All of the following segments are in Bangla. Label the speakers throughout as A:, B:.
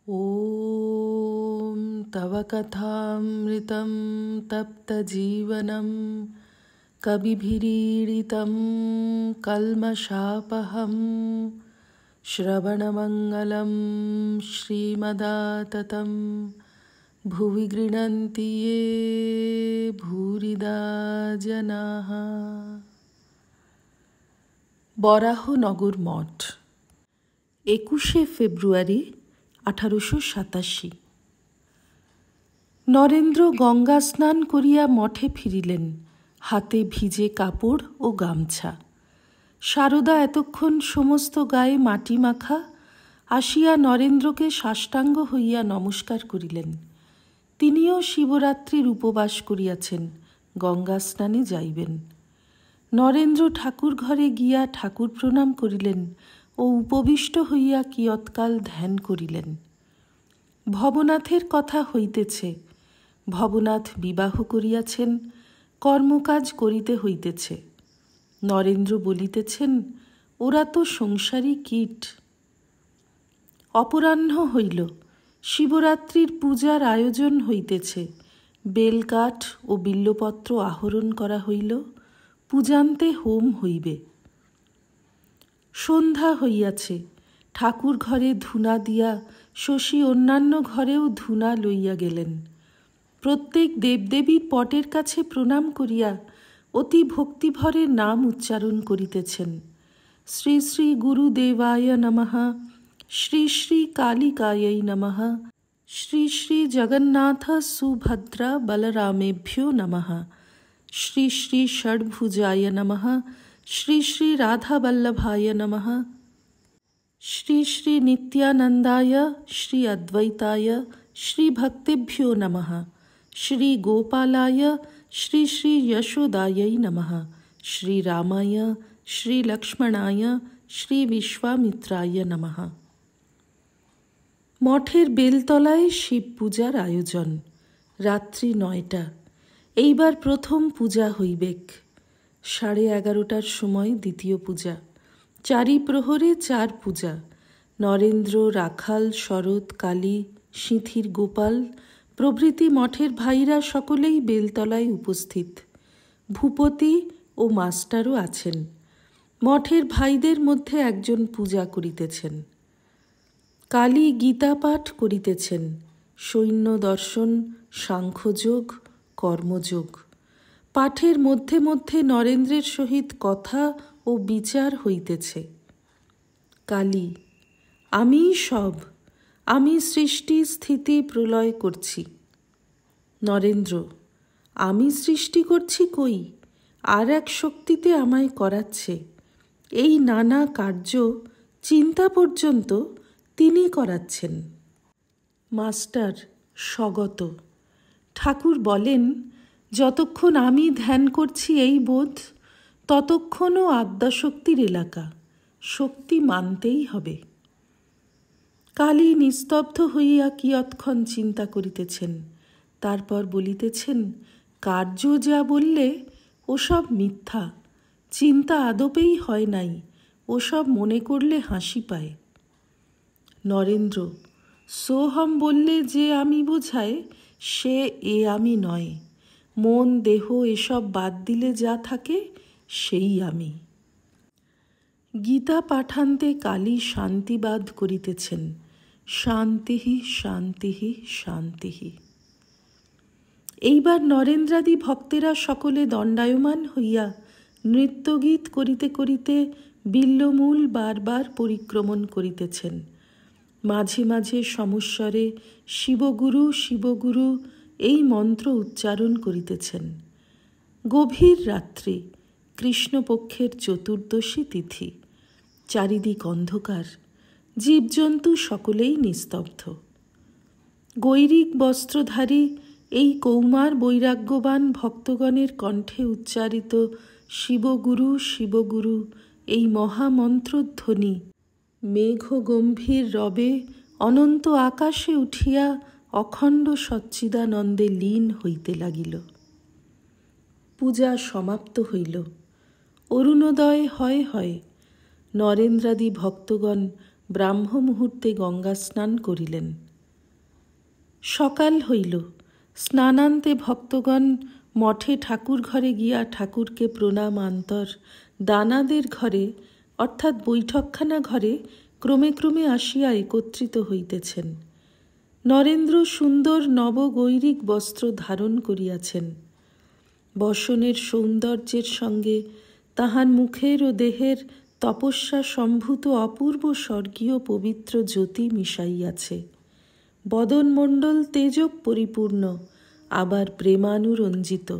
A: ॐ तव कथामृतं तप्तजीवनं कविभिरीडितं कल्मषापहं श्रवणमङ्गलं श्रीमदाततं भुवि गृह्णन्ति ये भूरिदा जनाः। বরাহনগর মঠ, 21শে ফেব্রুয়ারি 1887। নরেন্দ্র গঙ্গা স্নান করিয়া মঠে ফিরিলেন, হাতে ভিজে কাপড় ও গামছা। সারদা এতক্ষণ সমস্ত গায়ে মাটি মাখা, আসিয়া নরেন্দ্রকে সাষ্টাঙ্গ হইয়া নমস্কার করিলেন। তিনিও শিবরাত্রির উপবাস করিয়াছেন, গঙ্গা স্নানে যাইবেন। নরেন্দ্র ঠাকুর ঘরে গিয়া ঠাকুর প্রণাম করিলেন ও উপবিষ্ট হইয়া কিয়ৎকাল ধ্যান করিলেন। ভবনাথের কথা হইতেছে। ভবনাথ বিবাহ করিয়াছেন, কর্মকাজ করিতে হইতেছে। নরেন্দ্র বলিতেছেন, ওরা তো সংসারী কীট। অপরাহ্ন হইল, শিবরাত্রির পূজার আয়োজন হইতেছে। বেলকাঠ ও বিল্বপত্র আহরণ করা হইল, পূজান্তে হোম হইবে। সন্ধ্যা হইয়াছে, ঠাকুর ঘরে ধূনা দিয়া শশী অন্যান্য ঘরেও ধূনা লইয়া গেলেন। প্রত্যেক দেবদেবীর পটের কাছে প্রণাম করিয়া অতি ভক্তিভরে নাম উচ্চারণ করিতেছেন। শ্রী শ্রী গুরুদেবায় নমঃ, শ্রী শ্রী কালিকাयै নমঃ, শ্রী শ্রী জগন্নাথ সুভদ্রা বলরামেভ্যো নমঃ, শ্রী শ্রী ষড়ভুজায় নমঃ, শ্রী শ্রী রাধাবল্লভায় নমঃ, শ্রী শ্রী নিত্যানন্দায় শ্রী অদ্বৈতায় শ্রী ভক্তেভ্যো নমঃ, শ্রী গোপালায় শ্রী শ্রী যশোদাयै নমঃ, শ্রী রামায় শ্রী লক্ষ্মণায় শ্রী বিশ্বামিত্রায় নমঃ। মঠের বেলতলায় শিব পূজার আয়োজন। রাত্রি 9টা। এইবার প্রথম পূজা হইবেক। 11:30টার সময় দ্বিতীয় পূজা। 4 প্রহরে 4 পূজা। নরেন্দ্র, রাখাল, শরৎ, কালী, সিঁথির গোপাল প্রভৃতি মঠের ভাইরা সকলেই বেলতলায় উপস্থিত। ভূপতি ও মাস্টারও আছেন। মঠের ভাইদের মধ্যে একজন পূজা করিতেছেন। কালী গীতা পাঠ করিতেছেন। সৈন্য দর্শন, সাংখ্যযোগ, কর্মযোগ। পাঠের মধ্যে মধ্যে নরেন্দ্রের সহিত কথা ও বিচার হইতেছে। কালী: আমিই সব, আমি সৃষ্টি স্থিতি প্রলয় করছি। নরেন্দ্র: আমি সৃষ্টি করছি কই, আর এক শক্তিতে আমায় করাচ্ছে। এই নানা কার্য, চিন্তা পর্যন্ত তিনি করাচ্ছেন। মাস্টার: স্বগত। ঠাকুর বলেন, যতক্ষণ আমি ধ্যান করছি এই বোধ, ততক্ষণও আদ্যাশক্তির এলাকা, শক্তি মানতেই হবে। কালী নিস্তব্ধ হইয়া কিয়ৎক্ষণ চিন্তা করিতেছেন, তারপর বলিতেছেন, কার্য যা বললে ওসব মিথ্যা, চিন্তা আদপেই হয় নাই, ওসব মনে করলে হাসি পায়। নরেন্দ্র: সোহম বললে যে আমি বোঝায়, সে এ আমি নয়। মন দেহ এসব বাদ দিলে যা থাকে, সেই আমি। গীতা পাঠান্তে কালী শান্তিবাদ করিতেছেন। শান্তিহি শান্তিহি শান্তিহি। এইবার নরেন্দ্রাদি ভক্তেরা সকলে দণ্ডায়মান হইয়া নৃত্যগীত করিতে করিতে বিল্বমূল বারবার পরিক্রমণ করিতেছেন। মাঝে মাঝে সমস্বরে শিবগুরু শিবগুরু এই মন্ত্র উচ্চারণ করিতেছেন। গভীর রাত্রি, কৃষ্ণপক্ষের চতুর্দশী তিথি। চারিদিক অন্ধকার, জীবজন্তু সকলেই নিস্তব্ধ। গৈরিক বস্ত্রধারী এই কৌমার বৈরাগ্যবান ভক্তগণের কণ্ঠে উচ্চারিত শিবগুরু শিবগুরু এই মহামন্ত্রধ্বনি মেঘগম্ভীর রবে অনন্ত আকাশে উঠিয়া অখণ্ড সচ্চিদানন্দে লীন হইতে লাগিল। পূজা সমাপ্ত হইল। অরুণোদয় হয় হয়। নরেন্দ্রাদি ভক্তগণ ব্রাহ্ম মুহূর্তে গঙ্গা স্নান করিলেন। সকাল হইল। স্নানান্তে ভক্তগণ মঠে ঠাকুর ঘরে গিয়া ঠাকুরকে প্রণাম আন্তর দানাদের ঘরে অর্থাৎ বৈঠকখানা ঘরে ক্রমে ক্রমে আসিয়া একত্রিত হইতেছেন। নরেন্দ্র সুন্দর নবগৈরিক বস্ত্র ধারণ করিয়াছেন। বসনের সৌন্দর্যের সঙ্গে তাহার মুখের ও দেহের তপস্যা সম্ভূত অপূর্ব স্বর্গীয় পবিত্র জ্যোতি মিশাইয়াছে। বদনমণ্ডল তেজ পরিপূর্ণ, আবার প্রেমানুরঞ্জিত,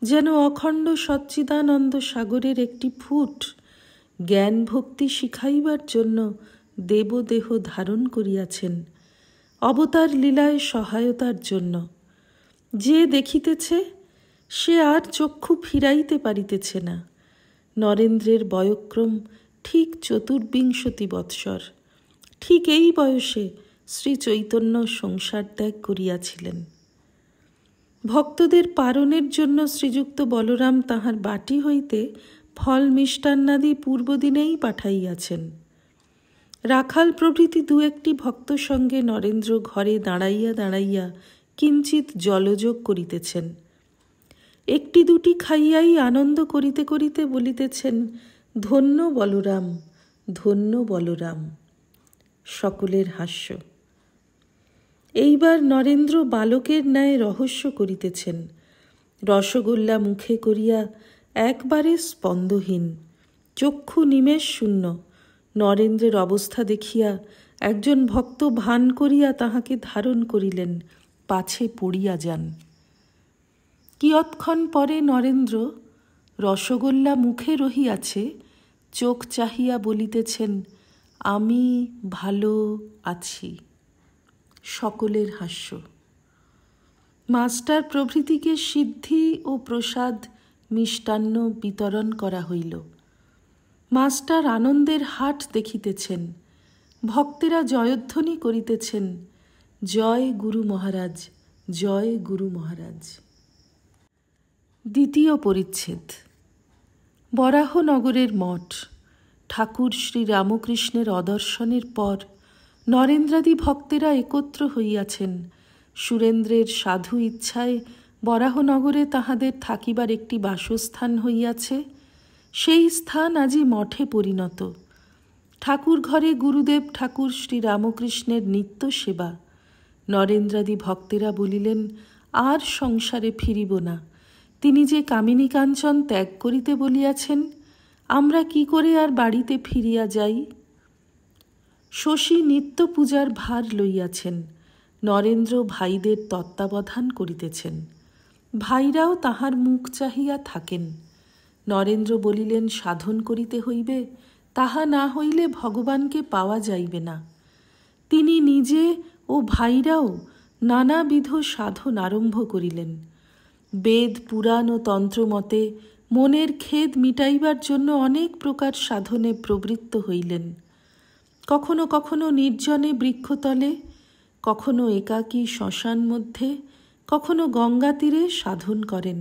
A: যেন অখণ্ড সচ্চিদানন্দ সাগরের একটি ফুট জ্ঞান ভক্তি শিখাইবার জন্য দেবদেহ ধারণ করিয়াছেন, অবতার লীলায় সহায়তার জন্য। যে দেখিতেছে সে আর চক্ষু ফিরাইতে পারিতেছে না। নরেন্দ্রের বয়ক্রম ঠিক চতুর্বিংশতি বৎসর। ঠিক এই বয়সে শ্রী চৈতন্য সংসার ত্যাগ করিয়াছিলেন। ভক্তদের পারণের জন্য শ্রীযুক্ত বলরাম তাহার বাটি হইতে ফল মিষ্টান্নাদি পূর্বদিনেই পাঠাইয়াছেন। রাখাল প্রভৃতি দু একটি ভক্ত সঙ্গে নরেন্দ্র ঘরে দাঁড়াইয়া দাঁড়াইয়া কিঞ্চিৎ জলযোগ করিতেছেন। একটি দুটি খাইয়াই আনন্দ করিতে করিতে বলিতেছেন, ধন্য বলরাম, ধন্য বলরাম। সকলের হাস্য। এইবার নরেন্দ্র বালকের ন্যায় রহস্য করিতেছেন। রসগোল্লা মুখে করিয়া একবারে স্পন্দহীন, চক্ষু নিমেষ শূন্য। নরেন্দ্রের অবস্থা দেখিয়া একজন ভক্ত ভান করিয়া তাহাকে ধারণ করিলেন, পাছে পড়িয়া যান। কিয়ৎক্ষণ পরে নরেন্দ্র রসগোল্লা মুখে রহিয়াছে, চোখ চাহিয়া বলিতেছেন, আমি ভালো আছি। সকলের হাস্য। মাস্টার প্রভৃতিকে সিদ্ধি ও প্রসাদ মিষ্টান্ন বিতরণ করা হইল। মাস্টার আনন্দের হাট দেখিতেছেন। ভক্তেরা জয়ধ্বনি করিতেছেন, জয় গুরু মহারাজ, জয় গুরু মহারাজ। দ্বিতীয় পরিচ্ছেদ। বরাহনগরের মঠ। ঠাকুর শ্রী রামকৃষ্ণের অদর্শনের পর নরেন্দ্রাদি ভক্তেরা একত্র হইয়াছেন। সুরেন্দ্রের সাধু ইচ্ছায় বরাহনগরে তাহাদের থাকিবার একটি বাসস্থান হইয়াছে। সেই স্থান আজি মঠে পরিণত। ঠাকুর ঘরে গুরুদেব ঠাকুর শ্রী রামকৃষ্ণের নিত্য সেবা। নরেন্দ্রাদি ভক্তেরা বলিলেন, আর সংসারে ফিরিব না। তিনি যে কামিনী কাঞ্চন ত্যাগ করিতে বলিয়াছেন, আমরা কি করে আর বাড়িতে ফিরিয়া যাই? শশী নিত্য পূজার ভার লইয়াছেন। নরেন্দ্র ভাইদের তত্ত্বাবধান করিতেছেন। ভাইরাও তাহার মুখ চাহিয়া থাকেন। নরেন্দ্র বলিলেন, সাধন করিতে হইবে, তাহা না হইলে ভগবানকে পাওয়া যাইবে না। তিনি নিজে ও ভাইরাও নানাবিধ সাধন আরম্ভ করিলেন। বেদ পুরাণ ও তন্ত্র মতে মনের খেদ মিটাইবার জন্য অনেক প্রকার সাধনে প্রবৃত্ত হইলেন। কখনো কখনো নির্জনে বৃক্ষতলে, কখনো একাকী শ্মশান মধ্যে, কখনো গঙ্গা তীরে সাধন করেন।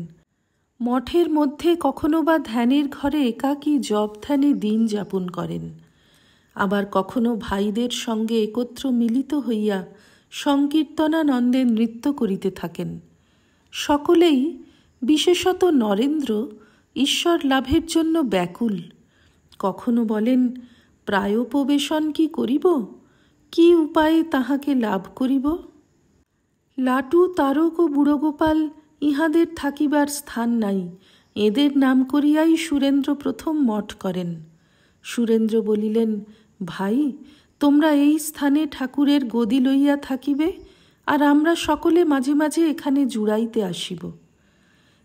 A: মঠের মধ্যে কখনো বা ধ্যানের ঘরে একাকী জপ ধ্যানে দিন যাপন করেন। আবার কখনো ভাইদের সঙ্গে একত্র মিলিত হইয়া সংকীর্তনানন্দে নৃত্য করিতে থাকেন। সকলেই, বিশেষত নরেন্দ্র, ঈশ্বর লাভের জন্য ব্যাকুল। কখনো বলেন, প্রায়োপবেশন কি করিব? কি উপায়ে তাহাকে লাভ করিব? লাটু, তারক ও বুড়োগোপাল ইহাদের থাকিবার স্থান নাই। এদের নাম করিয়াই সুরেন্দ্র প্রথম মঠ করেন। সুরেন্দ্র বলিলেন, ভাই, তোমরা এই স্থানে ঠাকুরের গদি লইয়া থাকিবে, আর আমরা সকলে মাঝে মাঝে এখানে জুড়াইতে আসিব।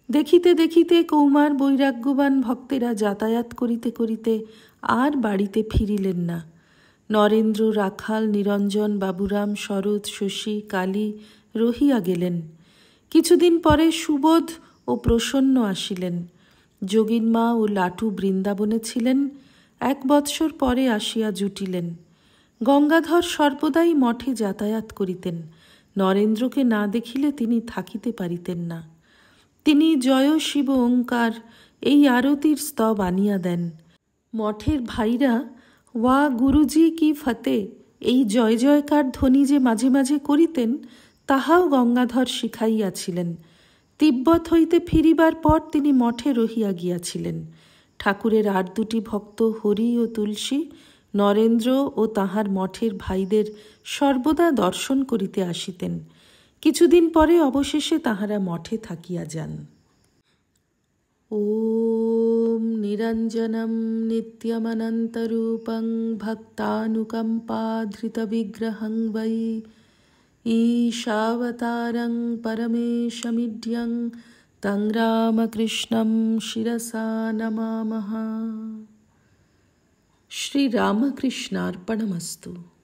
A: দেখিতে দেখিতে কৌমার বৈরাগ্যবান ভক্তেরা যাতায়াত করিতে করিতে আর বাড়িতে ফিরিলেন না। নরেন্দ্র, রাখাল, নিরঞ্জন, বাবুরাম, শরৎ, শশী, কালী রহিয়া গেলেন। কিছুদিন পরে সুবোধ ও প্রসন্ন আসিলেন। যোগিনমা ও লাটু বৃন্দাবনে ছিলেন। 1 বৎসর পরে আসিয়া জুটিলেন। গঙ্গাধর সর্বদাই মঠে যাতায়াত করিতেন। নরেন্দ্রকে না দেখিলে তিনি থাকিতে পারিতেন না। তিনি জয় শিব ওঙ্কার এই আরতির স্তব আনিয়া দেন। মঠের ভাইরা ওয়া গুরুজি কি ফতে এই জয় জয়কার ধ্বনি যে মাঝে মাঝে করিতেন, তাহাও গঙ্গাধর শিখাইয়াছিলেন। তিব্বত হইতে ফিরিবার পর তিনি মঠে রহিয়া গিয়াছিলেন। ঠাকুরের আর দুটি ভক্ত হরি ও তুলসী নরেন্দ্র ও তাহার মঠের ভাইদের সর্বদা দর্শন করিতে আসিতেন। কিছুদিন পরে অবশেষে তাহারা মঠে থাকিয়া যান। ওম নিরঞ্জনম নিত্যমনন্তরূপং ভক্তানুকম্পাধৃতবিগ্রহং বৈ ঈশাবতারং পরমেশমিড্যং তং রামকৃষ্ণং শিরসা নমামঃ। শ্রীরামকৃষ্ণার্পণমস্তু।